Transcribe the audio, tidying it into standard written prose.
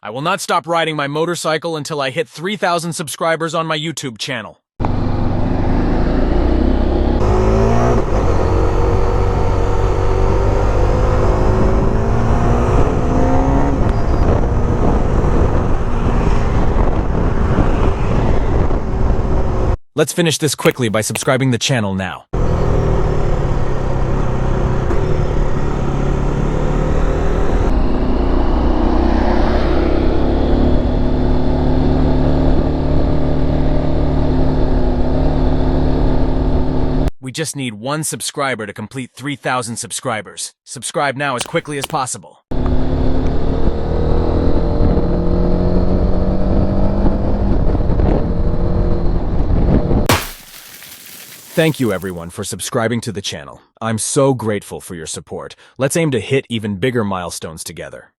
I will not stop riding my motorcycle until I hit 3,000 subscribers on my YouTube channel. Let's finish this quickly by subscribing the channel now. We just need one subscriber to complete 3,000 subscribers. Subscribe now as quickly as possible. Thank you everyone for subscribing to the channel. I'm so grateful for your support. Let's aim to hit even bigger milestones together.